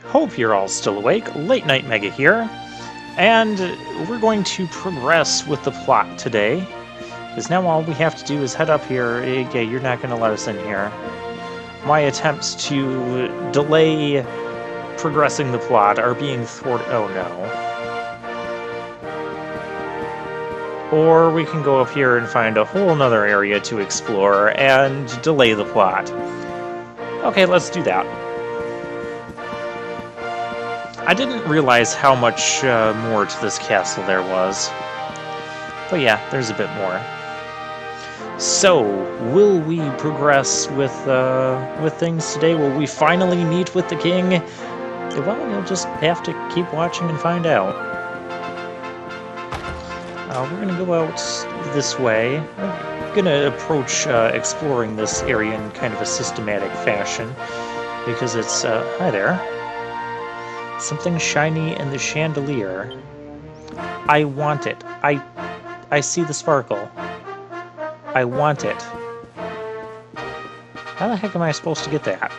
Hope you're all still awake. Late Night Mega here. And we're going to progress with the plot today. Because now all we have to do is head up here. Yeah, you're not going to let us in here. My attempts to delay progressing the plot are being thwarted. Oh no. Or we can go up here and find a whole nother area to explore and delay the plot. Okay, let's do that. I didn't realize how much more to this castle there was. But yeah, there's a bit more. So, will we progress with things today? Will we finally meet with the king? Well, you'll just have to keep watching and find out. We're going to go out this way. We're going to approach exploring this area in kind of a systematic fashion. Because it's... hi there. Something shiny in the chandelier. I want it. I see the sparkle. I want it. How the heck am I supposed to get that?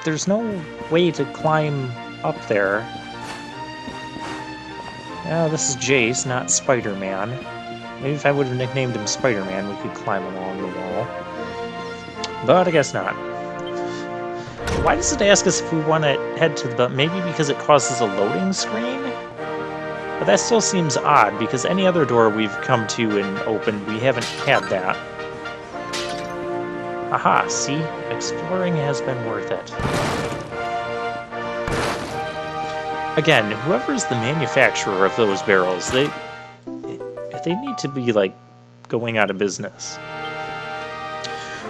There's no way to climb up there. Oh, this is Jace, not Spider-Man. Maybe if I would have nicknamed him Spider-Man, we could climb along the wall. But I guess not. Why does it ask us if we want to head to the... Maybe because it causes a loading screen? But that still seems odd, because any other door we've come to and opened, we haven't had that. Aha, see? Exploring has been worth it. Again, whoever's the manufacturer of those barrels, they need to be, like, going out of business.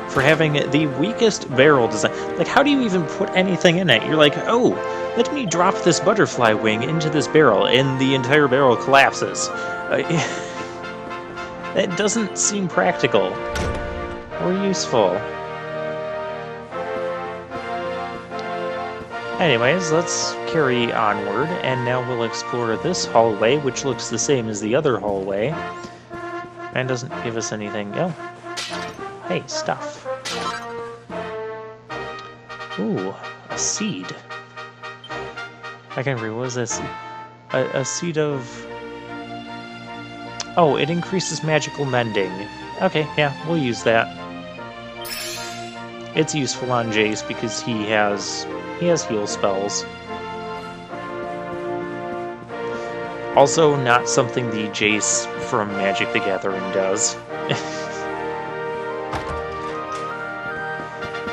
For having the weakest barrel design. Like, how do you even put anything in it? You're like, oh, let me drop this butterfly wing into this barrel, and the entire barrel collapses. That doesn't seem practical or useful. Anyways, let's carry onward, and now we'll explore this hallway, which looks the same as the other hallway, and doesn't give us anything. Oh, hey, stuff. Ooh, a seed. I can't remember, what is this? A seed of... Oh, it increases magical mending. Okay, yeah, we'll use that. It's useful on Jace because he has heal spells. Also, not something the Jace from Magic the Gathering does.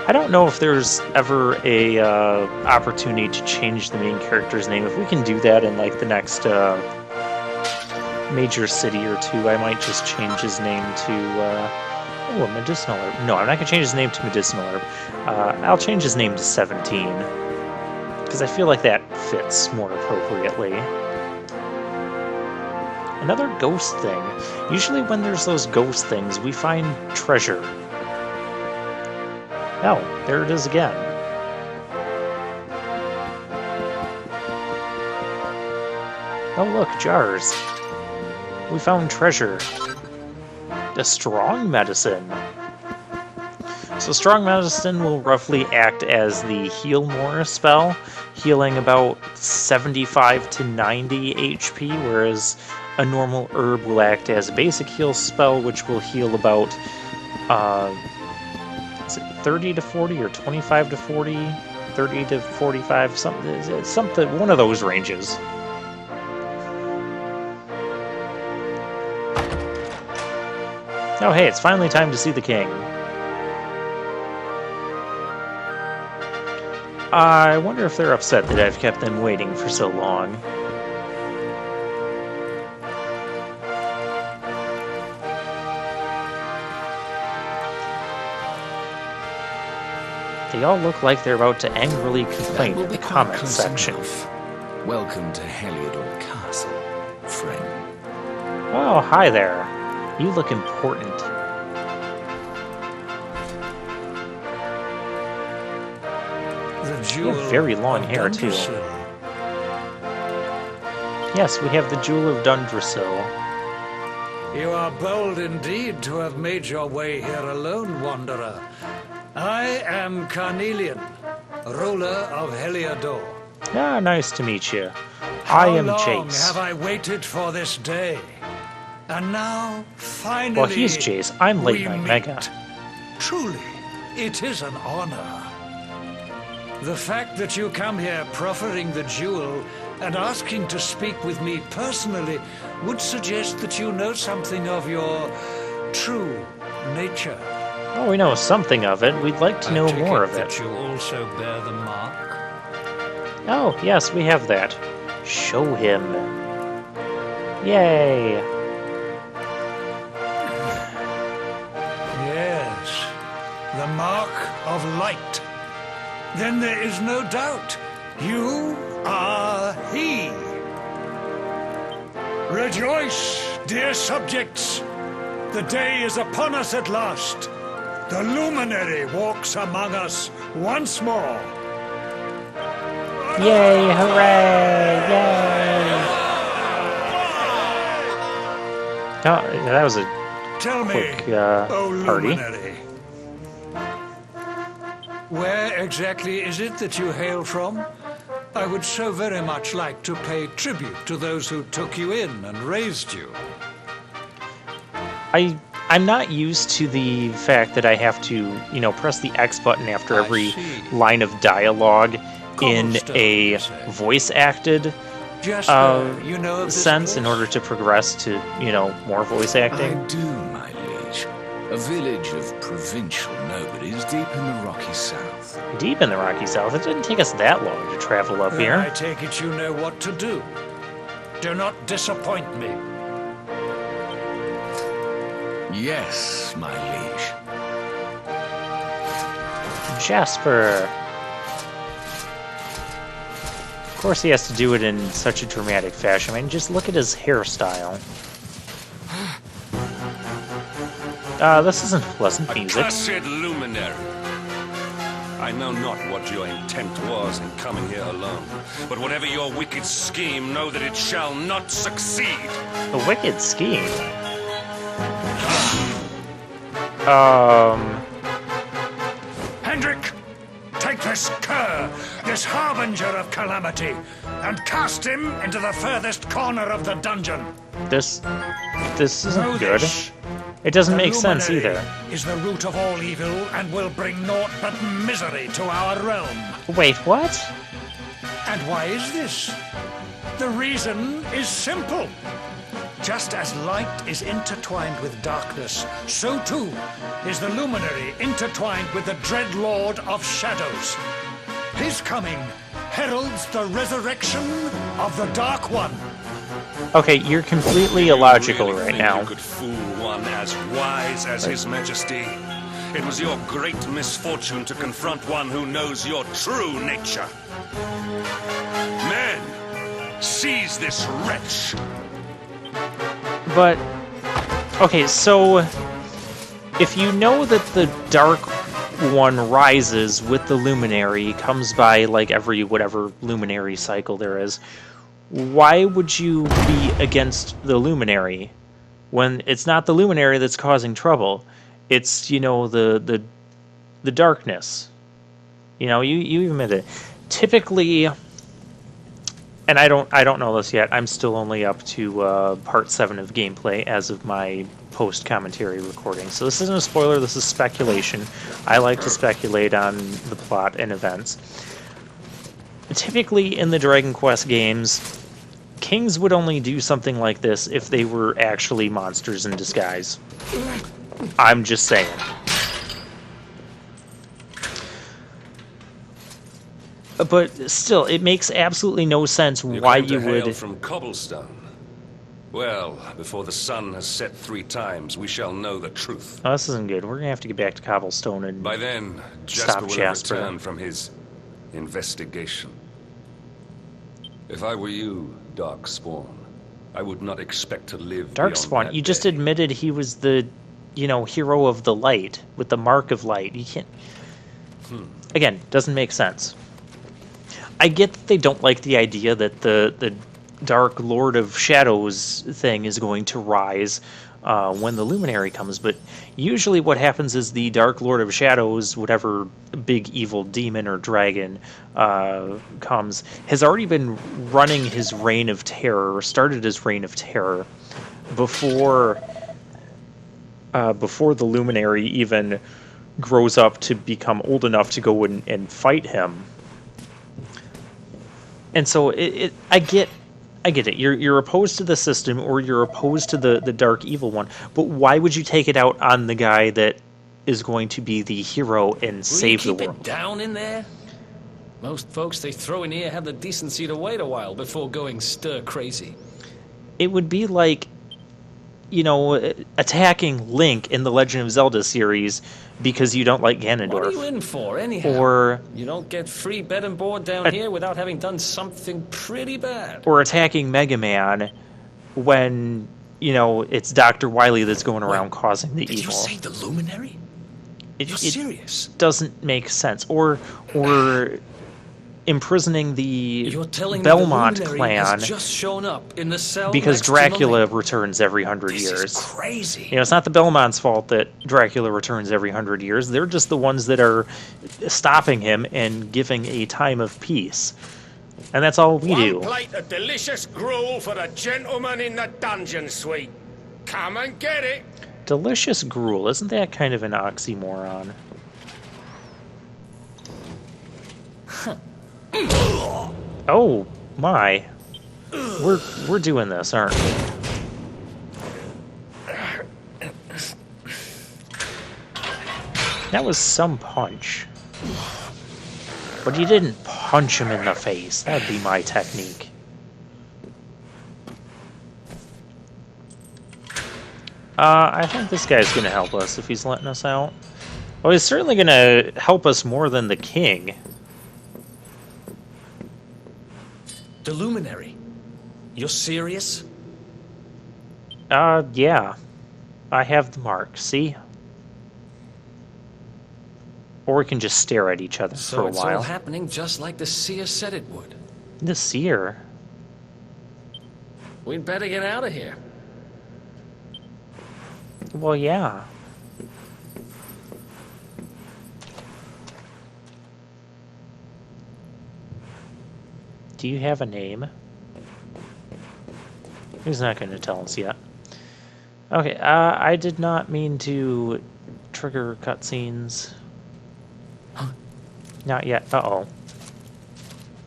I don't know if there's ever a opportunity to change the main character's name. If we can do that in like the next major city or two, I might just change his name to a Medicinal Herb. No, I'm not gonna change his name to Medicinal Herb. I'll change his name to 17 because I feel like that fits more appropriately. Another ghost thing. Usually when there's those ghost things, we find treasure. Oh, there it is again. Oh look, jars. We found treasure. A strong medicine. So strong medicine will roughly act as the heal more spell, healing about 75 to 90 HP, whereas a normal herb will act as a basic heal spell, which will heal about is it 30 to 40 or 25 to 40, 30 to 45, something, one of those ranges. Oh hey, it's finally time to see the king. I wonder if they're upset that I've kept them waiting for so long. They all look like they're about to angrily complain in the comment section. Welcome to Heliodor Castle, friend. Oh, hi there. You look important. You have very long hair, too. Yes, we have the Jewel of Dundrasil. You are bold indeed to have made your way here alone, Wanderer. I am Carnelian, ruler of Heliodor. Ah, nice to meet you. How I am long Jace. have I waited for this day? And now, finally, Well, he's Jace. I'm Late we Night meet. Mega. Truly, it is an honor. The fact that you come here proffering the jewel and asking to speak with me personally would suggest that you know something of your true nature. Oh, we know something of it. We'd like to know I take more of that it. you also bear the mark. Oh, yes, we have that. Show him. Yay! Yes, the mark of light. Then there is no doubt. You are he. Rejoice, dear subjects. The day is upon us at last. The luminary walks among us once more. Yay! Hooray! Yay! Oh, that was a Tell quick me, O party. luminary, where exactly is it that you hail from? I would so very much like to pay tribute to those who took you in and raised you. I'm not used to the fact that I have to, press the X button after I every see. line of dialogue in Cobblestone, a you say? voice-acted Just you know of this sense in place? order to progress to, more voice I acting. do, my liege. A village of provincial nobodies deep in the rocky south. Deep in the Rocky South. It didn't take us that long to travel up Then here. I take it you know what to do. Do not disappoint me. Yes, my liege. Jasper. Of course he has to do it in such a dramatic fashion. I mean, just look at his hairstyle. This isn't pleasant music. Accursed luminary! I know not what your intent was in coming here alone, but whatever your wicked scheme, know that it shall not succeed. A wicked scheme. Hendrik, take this cur, this harbinger of calamity, and cast him into the furthest corner of the dungeon. This Know isn't good. this. It doesn't The make sense luminary either. is the root of all evil and will bring naught but misery to our realm. Wait, what? And why is this? The reason is simple. Just as light is intertwined with darkness, so too is the luminary intertwined with the dread lord of shadows. His coming heralds the resurrection of the Dark One. Okay, you're completely You illogical really right think now. You could fool one as wise as His Majesty. It was your great misfortune to confront one who knows your true nature. Men, seize this wretch. But, okay, so if you know that the Dark One rises with the Luminary, comes by like every whatever Luminary cycle there is, why would you be against the Luminary when it's not the Luminary that's causing trouble? It's, the darkness. You admit it. Typically, and I don't know this yet. I'm still only up to part 7 of gameplay as of my post-commentary recording. So this isn't a spoiler, this is speculation. I like to speculate on the plot and events. Typically in the Dragon Quest games, kings would only do something like this if they were actually monsters in disguise. I'm just saying. But still, it makes absolutely no sense why came to you hail would... from Cobblestone. Well, before the sun has set 3 times, we shall know the truth. Oh, this isn't good. We're gonna have to get back to Cobblestone and... By then, Stop Jasper will have Jasper. returned from his investigation. If I were you, Darkspawn, I would not expect to live beyond Darkspawn, that you just day. admitted he was the, hero of the light, with the mark of light. You can't... Again, doesn't make sense. I get that they don't like the idea that the Dark Lord of Shadows thing is going to rise, when the Luminary comes, but usually what happens is the Dark Lord of Shadows, whatever big evil demon or dragon comes, has already been running his reign of terror, or started his reign of terror, before the Luminary even grows up to become old enough to go and fight him. And so I get it. You're opposed to the system, or you're opposed to the dark evil one. But why would you take it out on the guy that is going to be the hero and save the world? Keep it down in there? Most folks they throw in here have the decency to wait a while before going stir crazy. It would be like, attacking Link in the Legend of Zelda series because you don't like Ganondorf. What are you in for, anyhow? Or you don't get free bed and board down here without having done something pretty bad. Or attacking Mega Man when, it's Dr. Wily that's going around causing the evil. Did you say the Luminary? You're serious? Doesn't make sense. Or imprisoning the You're telling Belmont me the clan has just shown up in the cell because next to Dracula Malenia? returns every 100 This years. is crazy. It's not the Belmont's fault that Dracula returns every 100 years. They're just the ones that are stopping him and giving a time of peace. And that's all we do. One plate of delicious gruel for the gentleman in the dungeon suite. Come and get it. Delicious gruel. Isn't that kind of an oxymoron? Oh my. We're doing this, aren't we? That was some punch. But you didn't punch him in the face. That'd be my technique. I think this guy's gonna help us if he's letting us out. Well, he's certainly gonna help us more than the king. The Luminary. You're serious? Yeah. I have the mark, see? Or we can just stare at each other So for a it's all while. happening just like the seer said it would. The seer? We'd better get out of here. Well, yeah. Do you have a name? He's not going to tell us yet. Okay, I did not mean to trigger cutscenes. Huh? Not yet. Uh-oh.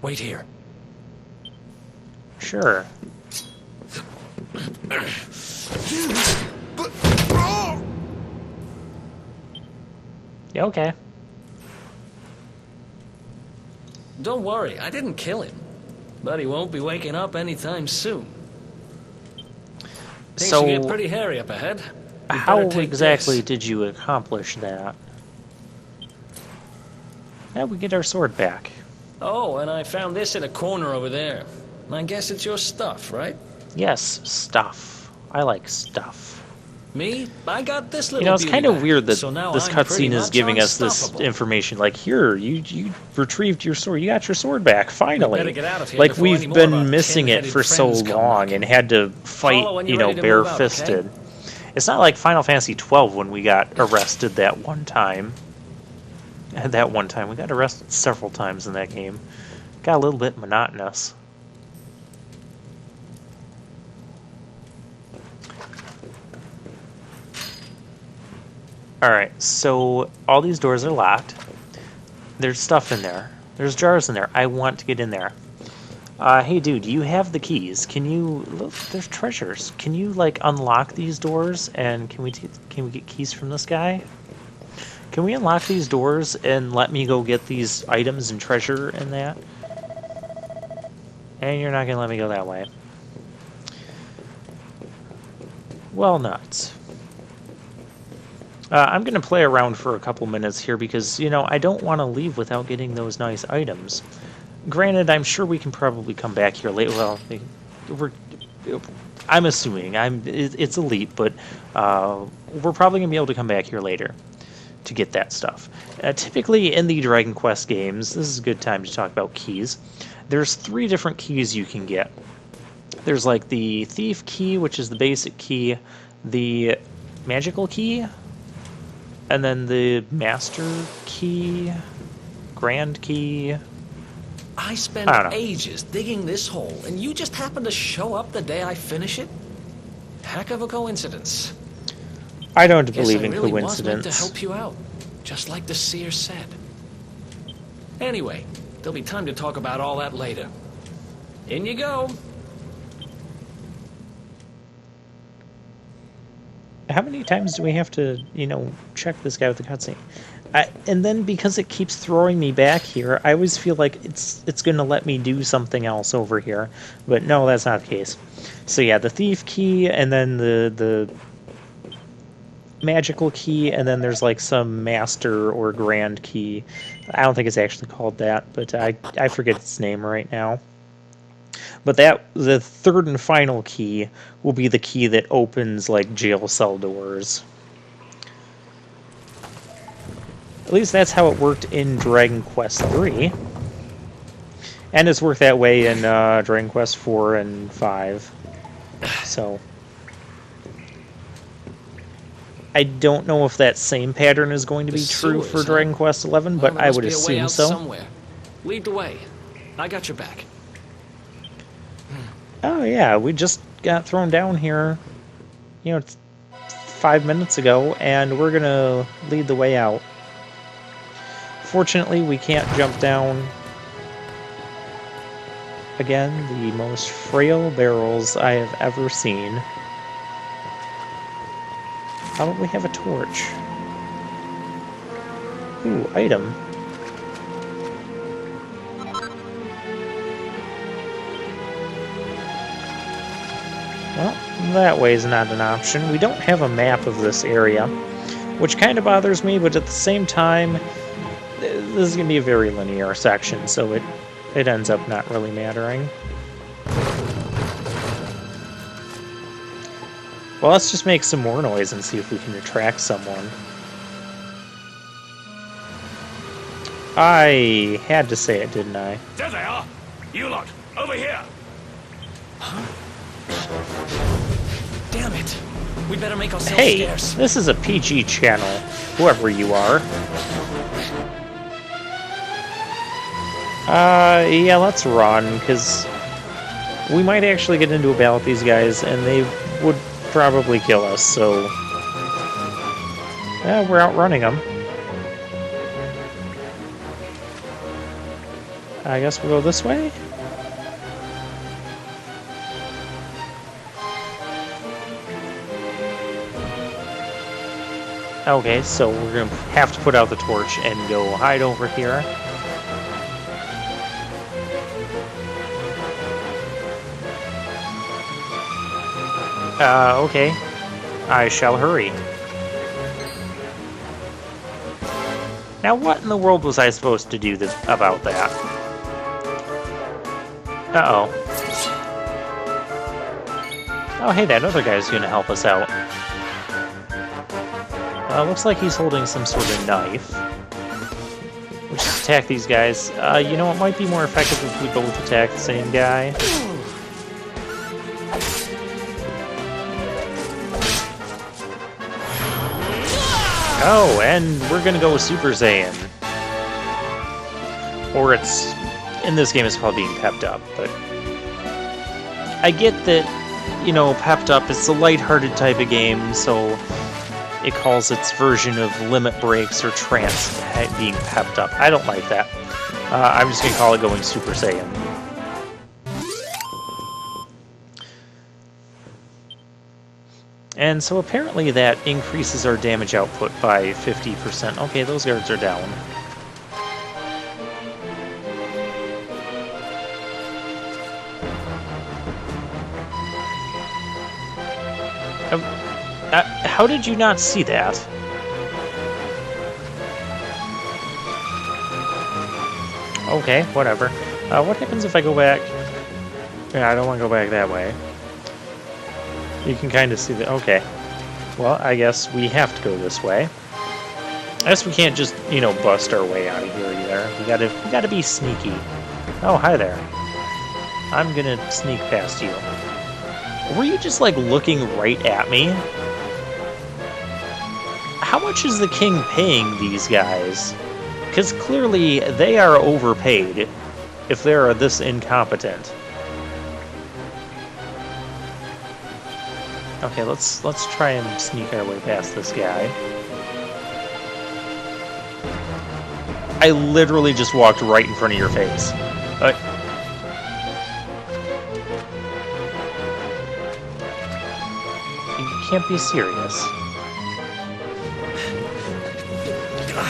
Wait here. Sure. Yeah, okay. Don't worry, I didn't kill him. But he won't be waking up anytime soon. Things So, can get pretty hairy up ahead. You how better take exactly this. did you accomplish that? Yeah, we get our sword back. Oh, and I found this in a corner over there. I guess it's your stuff, right? Yes, stuff. I like stuff. Me? I got this little It's beauty kind of back, weird that so now this I'm pretty cutscene is much giving us this unstoppable. information. Like, here, you retrieved your sword. You got your sword back, finally. better get out of here Like, before any we've more of been our missing it tin-headed for so friends come long knocking. and had to fight, Follow when you're ready to move out, bare-fisted. okay? It's not like Final Fantasy XII when we got arrested that one time. And that one time. We got arrested several times in that game. Got a little bit monotonous. Alright, so all these doors are locked. There's stuff in there. There's jars in there. I want to get in there. Hey dude, you have the keys. Can you look? There's treasures. Can you like unlock these doors? And can we get keys from this guy? Can we unlock these doors and let me go get these items and treasure and that? And you're not gonna let me go that way. Well, nuts. I'm going to play around for a couple minutes here because, I don't want to leave without getting those nice items. Granted, I'm sure we can probably come back here later. Well, I'm assuming. It's a leap, but we're probably going to be able to come back here later to get that stuff. Typically, in the Dragon Quest games, this is a good time to talk about keys. There's 3 different keys you can get. There's like the Thief key, which is the basic key. the magical key, and then the master key, grand key. I spent I don't know. ages digging this hole, and you just happen to show up the day I finish it? Heck of a coincidence. I don't Guess believe I in really was meant to coincidence. help you out, just like the seer said. Anyway, there'll be time to talk about all that later. In you go. How many times do we have to, check this guy with the cutscene? And then because it keeps throwing me back here, I always feel like it's going to let me do something else over here. But no, that's not the case. So yeah, the thief key, and then the magical key, and then there's like some master or grand key. I don't think it's actually called that, but I forget its name right now. But the third and final key will be the key that opens like jail cell doors. At least that's how it worked in Dragon Quest III. And it's worked that way in Dragon Quest IV and V. So I don't know if that same pattern is going to be true for Dragon Quest XI, but Well, there I must would be a way assume out so. Somewhere. Lead the way. I got your back. Oh yeah, we just got thrown down here, 5 minutes ago, and we're gonna lead the way out. Fortunately, we can't jump down. Again, the most frail barrels I have ever seen. How about we have a torch? Ooh, item. Well, that way is not an option. We don't have a map of this area, which kind of bothers me, but at the same time, this is going to be a very linear section, so it ends up not really mattering. Well, let's just make some more noise and see if we can attract someone. I had to say it, didn't I? There they are! You lot, over here! Damn it. We better make ourselves Hey, scarce. this is a PG channel, whoever you are. Yeah, let's run, because we might actually get into a battle with these guys, and they would probably kill us, so... Yeah, we're outrunning them. I guess we'll go this way? Okay, so we're going to have to put out the torch and go hide over here. Okay. I shall hurry. Now, what in the world was I supposed to do about that? Uh-oh. Oh, hey, that other guy's going to help us out. Looks like he's holding some sort of knife. We'll just attack these guys. You know, it might be more effective if we both attack the same guy. Oh, and we're gonna go with Super Saiyan. Or it's... in this game it's called being pepped up, but... I get that, pepped up, it's a lighthearted type of game, so... it calls its version of Limit Breaks or Trance being pepped up. I don't like that. I'm just gonna call it going Super Saiyan. And so apparently that increases our damage output by 50%. Okay, those guards are down. How did you not see that? Okay, whatever. What happens if I go back? Yeah, I don't want to go back that way. You can kind of see that. Okay. Well, I guess we have to go this way. I guess we can't just, bust our way out of here either. We gotta be sneaky. Oh, hi there. I'm gonna sneak past you. Were you just, looking right at me? how much is the king paying these guys? Because clearly they are overpaid if they are this incompetent. Okay, let's try and sneak our way past this guy. I literally just walked right in front of your face. You can't be serious.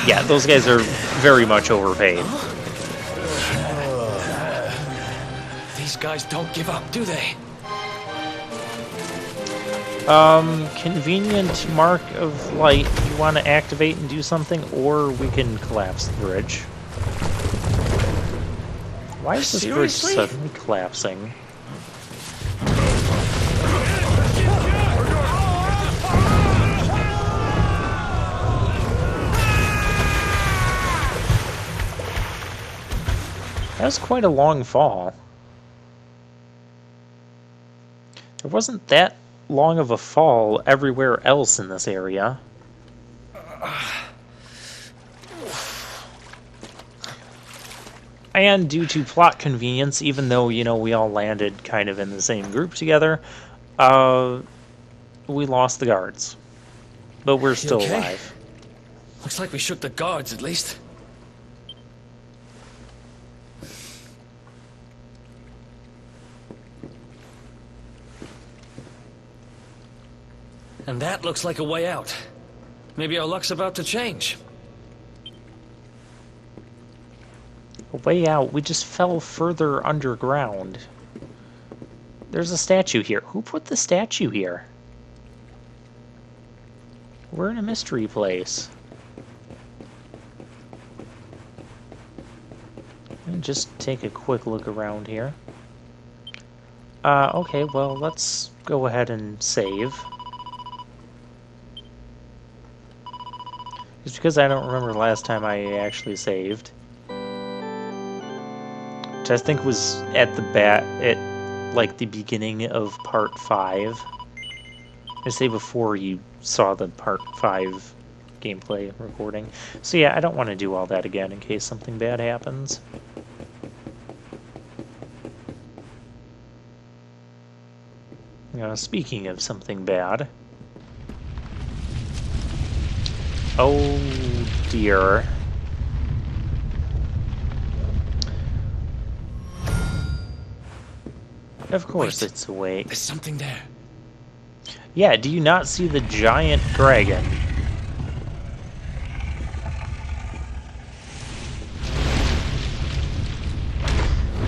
Yeah, those guys are very much overpaid. These guys don't give up, do they? Convenient mark of light. You want to activate and do something, or we can collapse the bridge. Why is this bridge Seriously? suddenly collapsing? That was quite a long fall. There wasn't that long of a fall everywhere else in this area. And due to plot convenience, even though, you know, we all landed kind of in the same group together, we lost the guards. But we're still okay? alive. Looks like we shook the guards, at least. And that looks like a way out. Maybe our luck's about to change. A way out, we just fell further underground. There's a statue here. Who put the statue here? We're in a mystery place. And just take a quick look around here. Okay, well, let's go ahead and save. Just because I don't remember the last time I actually saved. Which I think was at like the beginning of part 5. I say before you saw the part 5 gameplay recording. So yeah, I don't want to do all that again in case something bad happens. Speaking of something bad. Oh dear. Of course Wait. it's awake. There's something there. Yeah, do you not see the giant dragon?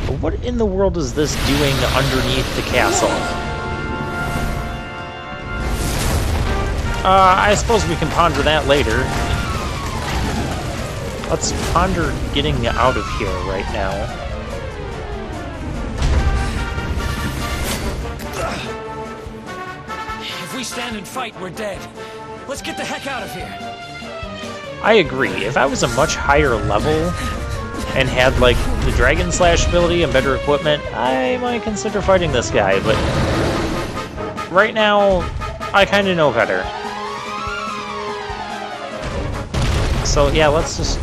But what in the world is this doing underneath the castle? I suppose we can ponder that later. Let's ponder getting out of here right now. If we stand and fight, we're dead. Let's get the heck out of here. I agree. If I was a much higher level and had, like, the Dragon Slash ability and better equipment, I might consider fighting this guy, but right now, I kind of know better. So yeah, let's just...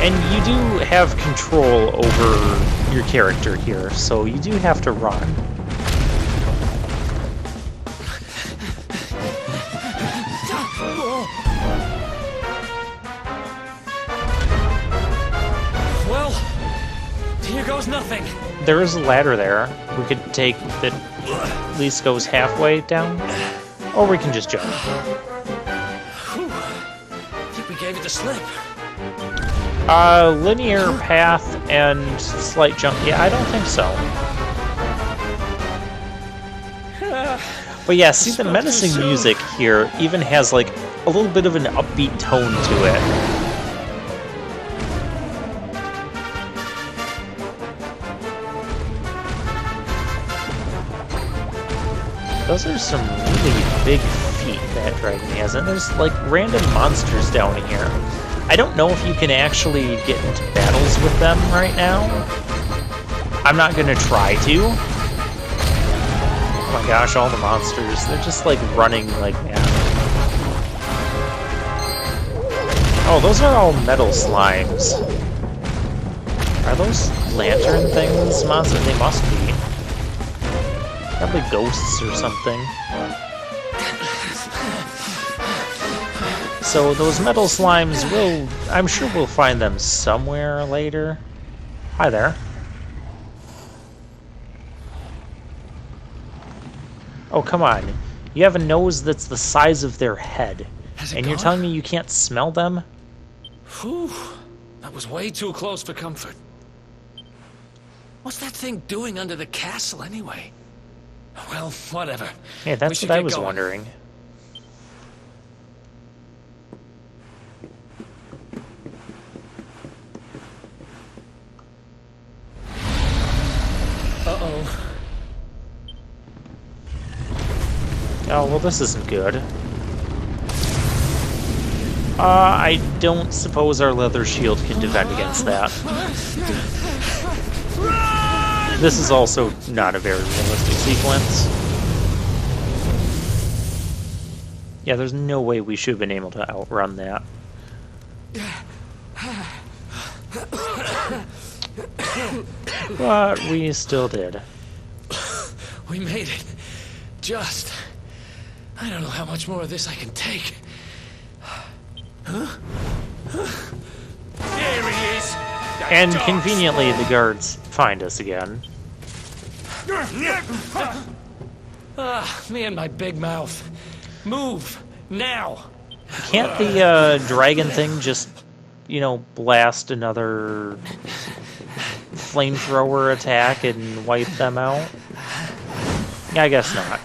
And you do have control over your character here, so you do have to run. Well, here goes nothing. There is a ladder there. We could take that at least goes halfway down, or we can just jump. Gave it the slip. Linear path and slight jump. Yeah, I don't think so. But yeah, see, the menacing music here even has like a little bit of an upbeat tone to it. Those are some really big feet that dragon has, and there's like random monsters down here. I don't know if you can actually get into battles with them right now. I'm not gonna try to. Oh my gosh, all the monsters, they're just like running like mad. Oh, those are all metal slimes. Are those lantern things, monster? They must be. Probably ghosts or something. So those metal slimes I'm sure we'll find them somewhere later. Hi there. Oh, come on. You have a nose that's the size of their head. And you're telling me you can't smell them? Whew. That was way too close for comfort. What's that thing doing under the castle, anyway? Well, whatever. Yeah, that's what I was wondering. Uh-oh. Oh, well, this isn't good. I don't suppose our leather shield can defend against that. This is also not a very realistic sequence. Yeah, there's no way we should have been able to outrun that. But we still did. We made it. Just. I don't know how much more of this I can take. There he is! And conveniently, the guards find us again. Me and my big mouth. Move! Now! Can't the dragon thing just, you know, blast another flamethrower attack and wipe them out? Yeah, I guess not.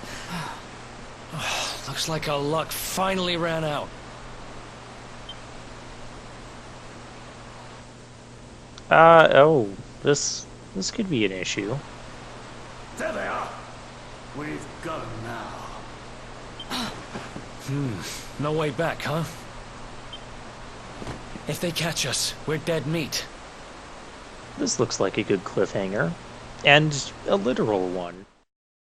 Looks like our luck finally ran out. Oh, this could be an issue. There they are. We've got him now. No way back, huh? If they catch us, we're dead meat. This looks like a good cliffhanger. And a literal one.